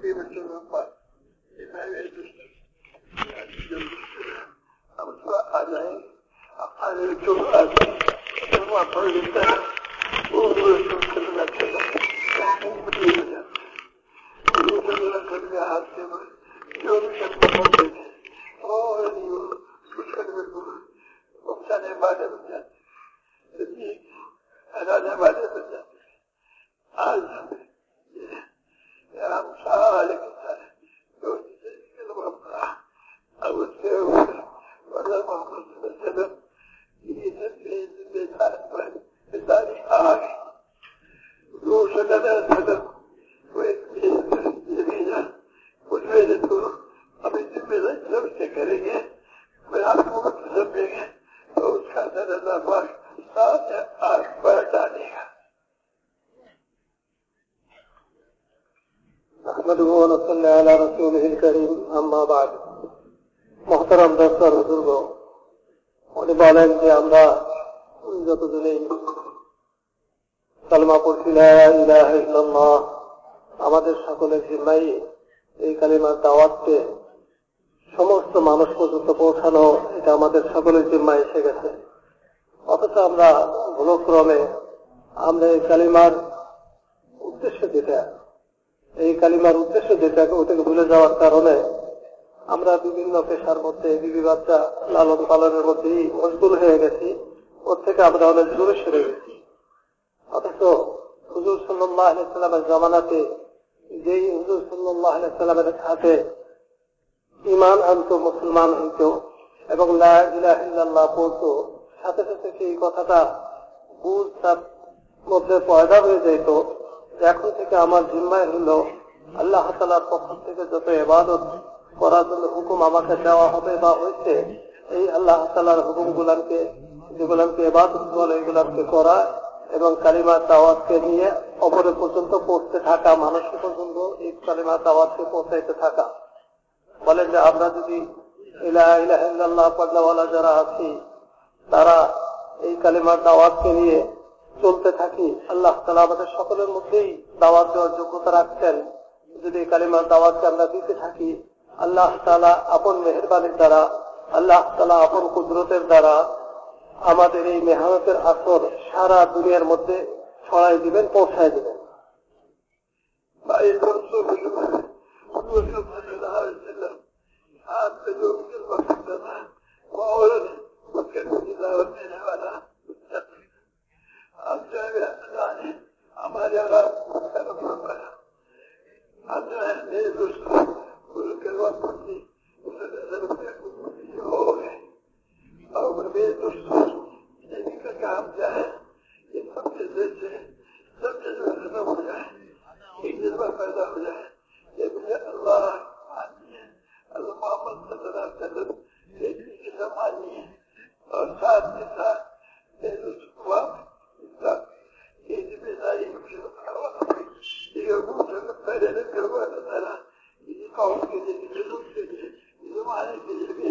بھی بچوں میں پاس ہم آ جائیں گے پڑھ لیتا ہے ہاتھ سے جو بھی اور اکسانے والے بن جاتے ہرانے والے بن جاتے آج ہم سارے کے سارے اب اس کے محمد صلی اللہ علیہ وسلم بیداری آ گئی روشن صدر وہ ایک بھیجا اس میں تو ابھی ذمہ داری سب سے کریں گے میں آپ کو سمجھیں گے تو اس کا اثر اللہ پاک ساتھ آگ پر ڈالے گا. نحمده ونصلي على رسوله الكريم اما بعد. محترم دوستان بزرگوں উনি বলেন যে আমরা যতদিনই কালেমা পড়ছি লা ইলাহা ইল্লাল্লাহ আমাদের সকলের জিম্মায় এই কালেমার দাওয়াতকে সমস্ত মানুষ পর্যন্ত পৌঁছানো এটা আমাদের সকলের জিম্মায় এসে গেছে. অথচ আমরা ভুলক্রমে আমরা এই কালেমার উদ্দেশ্য যেটা ওটাকে ভুলে যাওয়ার কারণে আমরা বিভিন্ন পেশার মধ্যে বিবি বাচ্চা লালন পালনের মধ্যেই মশগুল হয়ে গেছি. ওর থেকে আমরা অনেক দূরে সরে গেছি. অথচ হুজুর সাল্লাল্লাহু আলাইহি সাল্লামের জামানাতে যেই হুজুর সাল্লাল্লাহু আলাইহি সাল্লামের সাথে ঈমান আনতো, মুসলমান হইতো এবং লা ইলাহা ইল্লাল্লাহ বলতো, সাথে সাথে সেই কথাটা বুঝ তার মধ্যে পয়দা হয়ে যেত. এখন থেকে আমার জিম্মায় হলো আল্লাহ তাআলার পক্ষ থেকে যত ইবাদত করার জন্য হুকুম আমাকে দেওয়া হবে বা হয়েছে, এই আল্লাহ তাআলার হুকুমগুলোকে যেগুলোকে ইবাদত বলে এগুলোকে করা এবং কালিমার দাওয়াতকে নিয়ে অপরের পর্যন্ত পৌঁছতে থাকা, মানুষের পর্যন্ত এই কালিমার দাওয়াতকে পৌঁছাইতে থাকা. বলেন যে আমরা যদি লা ইলাহা ইল্লাল্লাহ পড়লাওয়ালা যারা আছি তারা এই কালিমার দাওয়াতকে নিয়ে চলতে থাকি, আল্লাহ তাআলা আমাদের সকলের মধ্যেই দাওয়াত দেওয়ার যোগ্যতা রাখছেন. যদি এই কালিমার দাওয়াতকে আমরা দিতে থাকি, আল্লাহ তাআলা আপন মেহেরবানির দ্বারা, আল্লাহ তাআলা আপন কুদরতের দ্বারা আমাদের এই মেহনতের আসর সারা দুনিয়ার মধ্যে ছড়াই দিবেন, পৌঁছায় দিবেন. ہمارے اور میرے دوستوں کا کام کیا ہے کہ سب کے ذہن سے سب جذبہ ختم ہو جائے, ایک جذبہ پیدا ہو جائے کہ مجھے اللہ ماننی ہے, اللہ محمد صلی اللہ علیہ وسلم کی سمجھنی ہے, اور ساتھ کے ساتھ میرے دوستوں کو یہ ذمہ داری پہلے نہیں کروا اللہ کسی قوم کے لیے, کسی ملک کے لیے, زمانے کے لیے بھی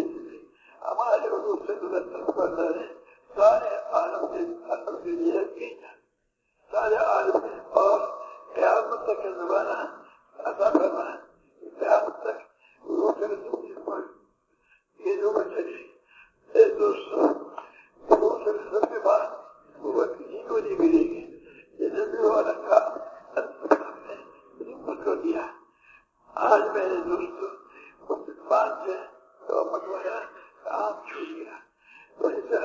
ہمارے حضور صلی اللہ علیہ وسلم نے سارے عالم کے لیے کیا, سارے عالم اور قیامت تک کا زمانہ عطا کرنا, قیامت تک حضور کے رسول پر یہ جو چلی ایک دوستوں حضور کے رسول کے بعد وہ کسی کو نہیں ملے گی. یہ نبی والا کا کو دیا. آج میرے دوستوں مسلمان سے تو مطلب کام چھوٹ گیا, تو اسے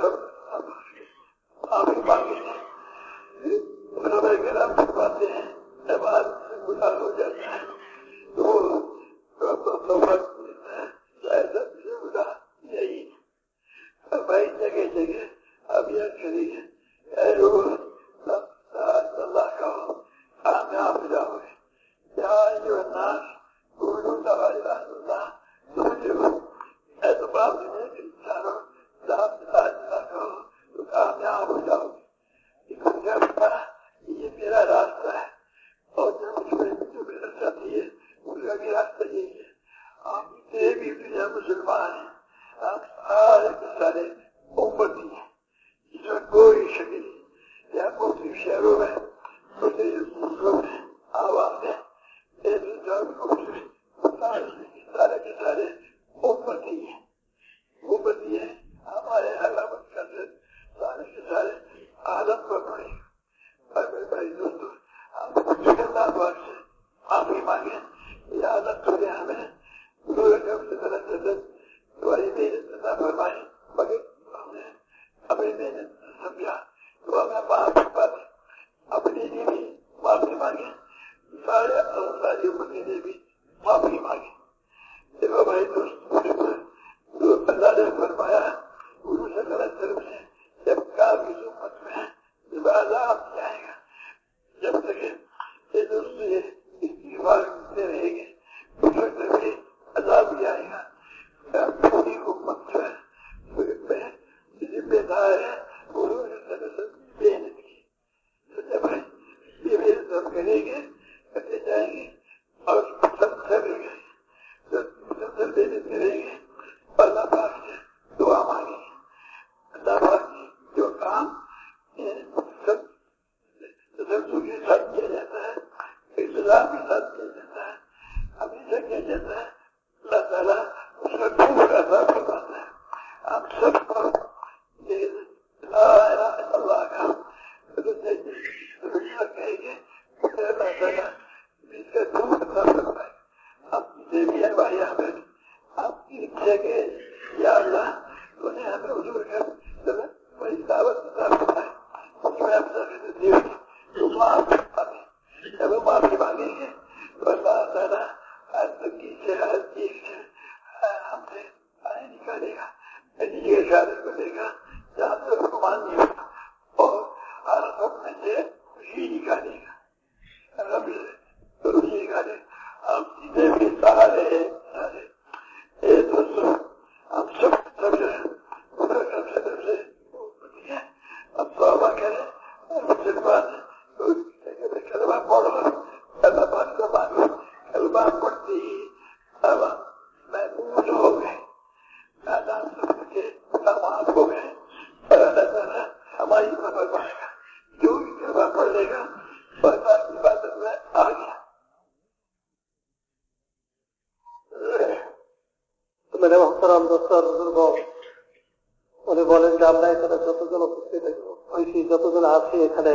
آپ کی باتیں کرام کی باتیں عبادت سے گزار ہو جاتا ہے, تو گزار یہی بھائی جگہ جگہ اب یہ کری ہے اللہ کا کامیاب جاؤ گے. جو الناس قولوا لا اله الا الله تفلحوا, اعتبار دنیا کے انسانوں لا اله الا الله تو کامیاب ہو جاؤ گے. یہ میرا راستہ ہے, اور جو میرا ساتھی ہے ان کا بھی راستہ یہی ہے. آپ جتنے بھی دنیا مسلمان ہیں آپ سارے کے سارے امتی ہیں, اس میں کوئی شک نہیں. یا مختلف شہروں میں مختلف ملکوں میں آواز ہے, ایک भी माफी मांगी। देखो भाई दोस्त अल्लाह ने फरमाया से जब काफी उम्मत में जब आजाद जाएगा, जब तक ये दोस्त इस्तीफार करते रहेंगे उस वक्त भी अजाब भी आएगा। पूरी उम्मत जो है जिम्मेदार है मेहनत की, तो जब ये मेहनत करेंगे करते जाएंगे और सब करेंगे तो मेहनत करेंगे अल्लाह पाक से दुआ मांगेंगे। अल्लाह पाक जो काम सब के साथ किया जाता है, इस्लाम के साथ किया जाता है, हमेशा किया जाता है, अल्लाह ताला उसका खूब अदा करवाता है। आप सबको अल्लाह का कहेंगे अल्लाह ताला इसका खूब अदा करवाए। आप जिसे भी है भाई हमें आपकी इच्छा के या अल्लाह उन्हें हमें हुजूर का वही दावत बताए उसमें आप तो माफी मांगेंगे तो अल्लाह ताला हर से हर चीज से हमसे आने निकालेगा, नतीजे के इशारे को देगा जहाँ से रुकमान नहीं होगा और हर वक्त में से खुशी निकालेगा, रब से खुशी निकाले। हम सीधे भी सहारे दोस्तों हम सब हम तौबा करें, मुसलमान कलमा पढ़ो, कलमा को मानो, कलमा पढ़ते ही अब महफूज हो गए, आजाद के तमाम हो गए और अल्लाह ताला हमारी मदद करेगा। जो भी कलमा पढ़ लेगा वह इबादत में आ गया। तो मेरे मोहतरम दोस्त बुजुर्ग উনি বলেন যে আমরা এখানে যতজন উপস্থিত হয়েছি, যতজন আছি এখানে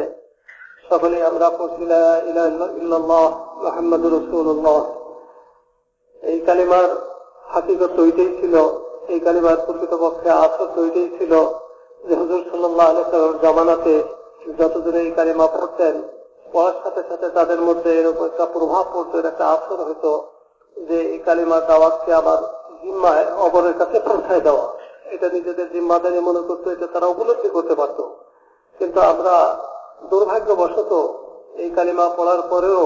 সকলে আমরা লা ইলাহা ইল্লাল্লাহ মুহাম্মাদুর রাসূলুল্লাহ এই কালিমার হাকিকত ওইটাই ছিল, এই কালিমার প্রকৃতপক্ষে আসল ওইটাই ছিল যে হুজুর সাল্লাল্লাহু আলাইহি ওয়াসাল্লামের জামানাতে যতজন এই কালিমা পড়তেন, পড়ার সাথে সাথে তাদের মধ্যে এরকম একটা প্রভাব পড়তো, একটা আসর হতো যে এই কালিমার দাওয়াতকে আমার জিম্মায় অপরের কাছে পৌঁছায় দেওয়া, এটা নিজেদের জিম্মাদারি মনে করতো, এটা তারা উপলব্ধি করতে পারত। কিন্তু আমরা দুর্ভাগ্যবশত এই কালিমা পড়ার পরেও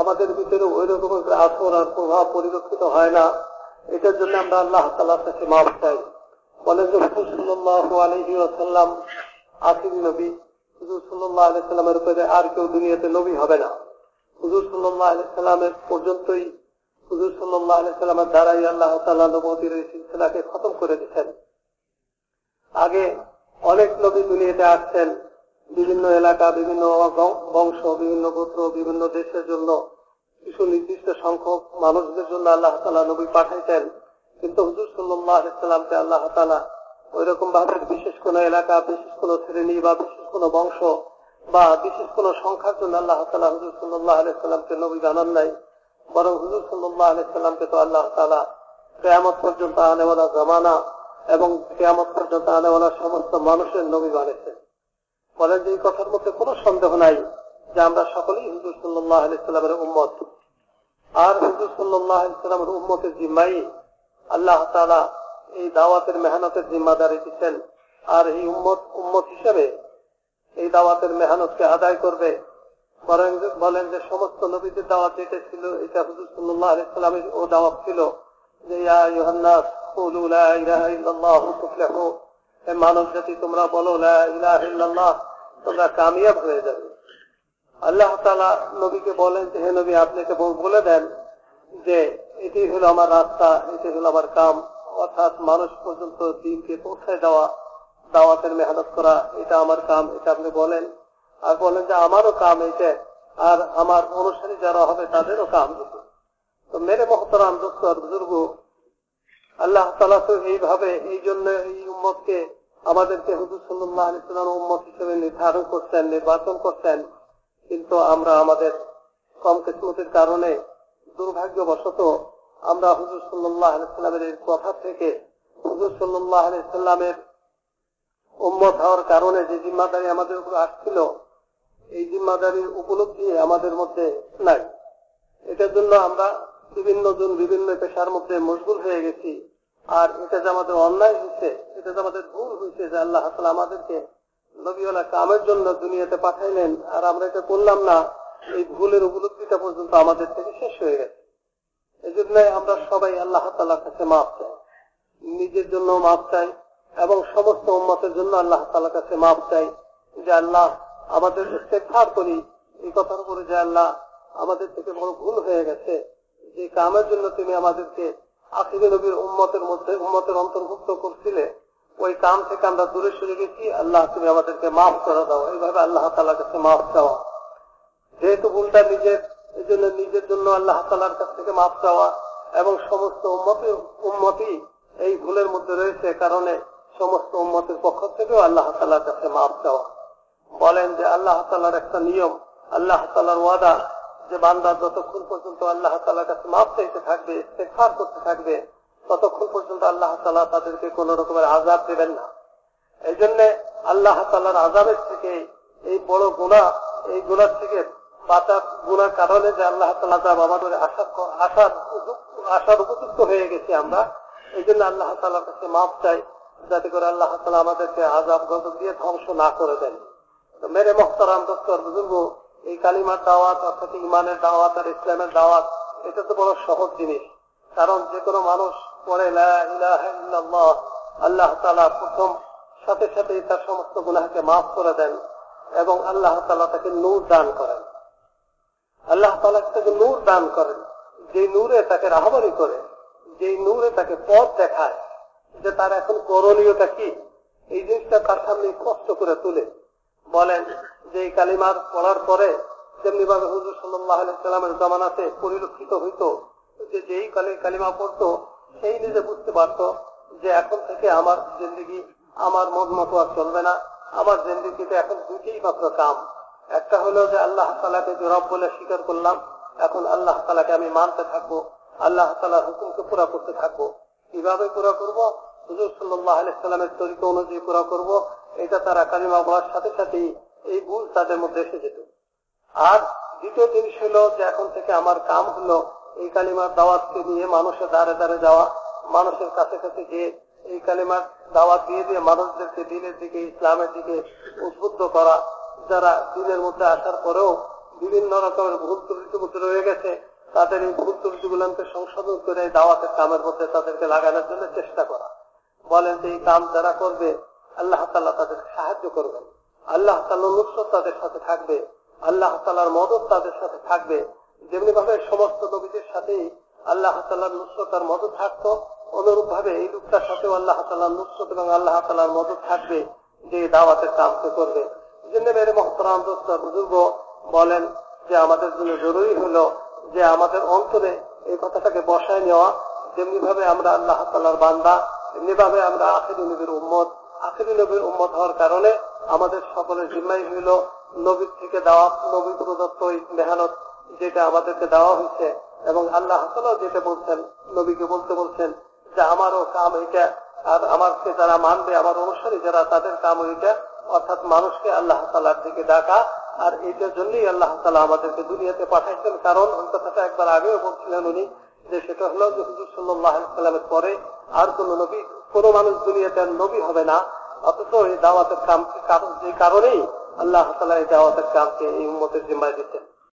আমাদের ভিতরে ওই রকম আসর আর প্রভাব পরিলক্ষিত হয় না। এটার জন্য আমরা আল্লাহ তাআলার কাছে মাফ চাই। বলেন যে হুজুর সাল্লাল্লাহু আলাইহি ওয়াসাল্লাম আখিরি নবী, হুজুর সাল্লাল্লাহু আলাইহি সাল্লামের উপরে আর কেউ দুনিয়াতে নবী হবে না। হুজুর সাল্লাল্লাহু আলাইহি সাল্লামের পর্যন্তই হুজুর সাল্লাল্লাহু আলাইহি সাল্লামের দ্বারাই আল্লাহ তাআলা নবুয়তের এই সিলসিলাকে খতম করে দিয়েছেন। আগে অনেক নবী দুনিয়াতে আসছেন, বিভিন্ন এলাকা, বিভিন্ন বংশ, বিভিন্ন গোত্র, বিভিন্ন দেশের জন্য কিছু নির্দিষ্ট সংখ্যক মানুষদের জন্য আল্লাহ তাআলা নবী পাঠাইতেন। কিন্তু হুজুর সাল্লাল্লাহু আলাইহি সাল্লামকে আল্লাহ তাআলা ওই রকম ভাবে বিশেষ কোন এলাকা, বিশেষ কোন শ্রেণী বা বিশেষ কোন বংশ বা বিশেষ কোন সংখ্যার জন্য আল্লাহ তাআলা হুজুর সাল্লাল্লাহু আলাইহি সাল্লামকে নবী বানান নাই, বরং হুজুর সাল্লাল্লাহু আলাইহি সাল্লামকে তো আল্লাহ তাআলা কিয়ামত পর্যন্ত আনেওয়ালা জামানা এবং কিয়ামত পর্যন্ত আনেওয়ালা সমস্ত মানুষের নবী বানিয়েছেন। বলেন যে এই কথার মধ্যে কোনো সন্দেহ নাই যে আমরা সকলেই হুজুর সাল্লাল্লাহু আলাইহি সাল্লামের উম্মত। আর হুজুর সাল্লাল্লাহু আলাইহি সাল্লামের উম্মতের জিম্মাই আল্লাহ তাআলা এই দাওয়াতের মেহনতের জিম্মাদারি দিচ্ছেন। আর এই উম্মত হিসেবে এই দাওয়াতের মেহনতকে আদায় করবে। বলেন যে সমস্ত নবীদের দাওয়াত যেটা ছিল, এটা হুজুর সাল্লাল্লাহু আলাইহি সাল্লামের ও দাওয়াত ছিল যে ইয়া আইয়ুহান নাস কুলু লা ইলাহা ইল্লাল্লাহ তুফলিহু, হে মানব জাতি তোমরা বলো লা ইলাহা ইল্লাল্লাহ, তোমরা কামিয়াব হয়ে যাবে। আল্লাহ তাআলা নবীকে বলেন যে হে নবী আপনাকে বলে দেন যে এটি হলো আমার রাস্তা, এটি হলো আমার কাম, অর্থাৎ মানুষ পর্যন্ত দিনকে পৌঁছায় দেওয়া, দাওয়াতের মেহনত করা, এটা আমার কাম, এটা আপনি বলেন। আর বলেন যে আমারও কাম এটা, আর আমার অনুসারী যারা হবে তাদেরও কাম এটা। তো মেরে মোহতারাম দোস্ত আর বুজুর্গ, আল্লাহ তাআলা তো এইভাবে এই জন্য এই উম্মতকে আমাদেরকে হুজুর সাল্লাল্লাহু আলাইহি ওয়াসাল্লাম উম্মত হিসেবে নির্ধারণ করছেন, নির্বাচন করছেন। কিন্তু আমরা আমাদের কম কিসমতের কারণে দুর্ভাগ্যবশত আমরা হুজুর সাল্লাল্লাহু আলাইহি ওয়াসাল্লামের এই কথা থেকে হুজুর সাল্লাল্লাহু আলাইহি ওয়াসাল্লামের উম্মত হওয়ার কারণে যে জিম্মাদারি আমাদের উপর আসছিল, এই জিম্মাদারির উপলব্ধি আমাদের মধ্যে নাই। এটার জন্য আমরা বিভিন্ন জন বিভিন্ন পেশার মধ্যে মশগুল হয়ে গেছি। আর এটা যে আমাদের অন্যায় হয়েছে, এটা যে আমাদের ভুল হয়েছে যে আল্লাহ তাআলা আমাদেরকে নবীওয়ালা কামের জন্য দুনিয়াতে পাঠাইলেন আর আমরা এটা করলাম না, এই ভুলের উপলব্ধিটা পর্যন্ত আমাদের থেকে শেষ হয়ে গেছে। এই জন্য আমরা সবাই আল্লাহ তাআলার কাছে মাফ চাই, নিজের জন্য মাফ চাই এবং সমস্ত উম্মতের জন্য আল্লাহ তাআলার কাছে মাফ চাই যে আল্লাহ আমাদের ইস্তেগফার করি এই কথার উপরে যে আল্লাহ আমাদের থেকে বড় ভুল হয়ে গেছে, যে কামের জন্য তুমি আমাদেরকে আখিরি নবীর উম্মতের অন্তর্ভুক্ত করছিলে, ওই কাম থেকে আমরা দূরে সরে গেছি, আল্লাহ তুমি আমাদেরকে মাফ করে দাও। এইভাবে আল্লাহ তাআলার কাছে মাফ চাওয়া, যেহেতু ভুলটা নিজের, এই জন্য নিজের জন্য আল্লাহ তাআলার কাছ থেকে মাফ চাওয়া এবং সমস্ত উম্মতই এই ভুলের মধ্যে রয়েছে কারণে সমস্ত উম্মতের পক্ষ থেকেও আল্লাহ তাআলার কাছে মাফ চাওয়া। বলেন যে আল্লাহ তাআলার একটা নিয়ম, আল্লাহ তাআলার ওয়াদা যে বান্দা যতক্ষণ পর্যন্ত আল্লাহ তাআলার কাছে মাফ চাইতে থাকবে, ইস্তেগফার করতে থাকবে, ততক্ষণ পর্যন্ত আল্লাহ তাআলা তাদেরকে কোন রকমের আযাব দেবেন না। এই জন্য আল্লাহ তাআলার আযাবের থেকে এই বড় গুনাহ, এই গুনাহ থেকে বাঁচার গুনার কারণে যে আল্লাহ তাআলা আযাব আমাদের আশার উপযুক্ত হয়ে গেছি আমরা, এই জন্য আল্লাহ তাআলার কাছে মাফ চাই যাতে করে আল্লাহ তাআলা আমাদেরকে আযাব গজব দিয়ে ধ্বংস না করে দেন। তো মেরে মুহতারাম দোস্ত আর বুজুর্গ, এই কালিমার দাওয়াত অর্থাৎ ইমানের দাওয়াত আর ইসলামের দাওয়াত, এটা তো বড় সহজ জিনিস। কারণ যে কোনো মানুষ পড়ে লা ইলাহা ইল্লাল্লাহ, আল্লাহ তাআলা প্রথম সাথে সাথে তার সমস্ত গুনাহকে মাফ করে দেন এবং আল্লাহ তাআলা তাকে নূর দান করেন। আল্লাহ তাআলা তাকে নূর দান করেন, যে নূরে তাকে রাহবারি করে, যে নূরে তাকে পথ দেখায় যে তার এখন করণীয়টা কি, এই জিনিসটা তার সামনে কষ্ট করে তুলে। বলেন যে এই কালিমার পড়ার পরে যেমনি ভাবে হুজুর সাল্লাল্লাহু আলাইহি সাল্লামের জামানাতে পরিলক্ষিত হইত যে যেই কালিমা পড়তো সেই নিজে বুঝতে পারতো যে এখন থেকে আমার জিন্দেগি আমার মন মতো আর চলবে না, আমার জিন্দেগিতে এখন দুইটাই মাত্র কাম। একটা হলো যে আল্লাহ তাআলাকে রব বলে স্বীকার করলাম, এখন আল্লাহ তাআলাকে আমি মানতে থাকবো, আল্লাহ তাআলার হুকুমকে পুরা করতে থাকবো। কিভাবে পুরা করব? হুজুর সাল্লাল্লাহু আলাইহি সাল্লামের তরিকা অনুযায়ী পুরা করব। এটা তারা কালিমা বলার সাথে সাথেই এই ভুল তাদের মধ্যে এসে যেত। আর দ্বিতীয় জিনিস হলো যে এখন থেকে আমার কাম হলো এই কালিমার দাওয়াতকে নিয়ে মানুষের দ্বারে দ্বারে যাওয়া, মানুষের কাছে কাছে গিয়ে এই কালিমার দাওয়াত দিয়ে দিয়ে মানুষদেরকে দিনের দিকে, ইসলামের দিকে উদ্বুদ্ধ করা। যারা দিনের মধ্যে আসার পরেও বিভিন্ন রকমের ভুল ত্রুটির মধ্যে রয়ে গেছে, তাদের এই ভুল ত্রুটিগুলোকে সংশোধন করে দাওয়াতের কামের মধ্যে তাদেরকে লাগানোর জন্য চেষ্টা করা। বলেন যে এই কাম যারা করবে আল্লাহ তাআলা তাদেরকে সাহায্য করবেন, আল্লাহ তাআলার নুসরত তাদের সাথে থাকবে, আল্লাহ তাআলার মদদ তাদের সাথে থাকবে। যেমনি ভাবে সমস্ত নবীদের সাথেই আল্লাহ তাআলার নুসরত আর মদদ থাকতো, অনুরূপ ভাবে এই লোকটার সাথেও আল্লাহ তাআলার নুসরত এবং আল্লাহ তাআলার মদদ থাকবে যে দাওয়াতের কামকে করবে। এই জন্য মেরে মুহতারাম দোস্ত বুজুর্গ, বলেন যে আমাদের জন্য জরুরি হলো যে আমাদের অন্তরে এই কথাটাকে বসায় নেওয়া, যেমনি ভাবে আমরা আল্লাহ তাআলার বান্দা, এমনি ভাবে আমরা আখিরি নবীর উম্মত। আখিরি নবীর উম্মত হওয়ার কারণে আমাদের সকলের জিম্মাই হইল নবীর থেকে দেওয়া, নবী প্রদত্ত এই মেহনত যেটা আমাদেরকে দেওয়া হয়েছে এবং আল্লাহ তাআলা যেটা বলছেন, নবীকে বলতে বলছেন যে আমারও কাম এটা, আর আমাকে যারা মানবে, আমার অনুসারী যারা, তাদের কাম এটা, অর্থাৎ মানুষকে আল্লাহ তাআলার দিকে ডাকা। আর এইটার জন্যই আল্লাহ তাআলা আমাদেরকে দুনিয়াতে পাঠাইছেন। কারণ ওই কথাটা একবার আগেও বলছিলেন উনি, যে সেটা হলো যে হুজুর সাল্লাল্লাহু আলাইহি সাল্লামের পরে আর কোন নবী, কোন মানুষ দুনিয়াতে নবী হবে না। অথচ এই দাওয়াতের কাম যে কারণেই আল্লাহ তাআলা এই দাওয়াতের কামকে এই উম্মতের জিম্মায় দিচ্ছেন।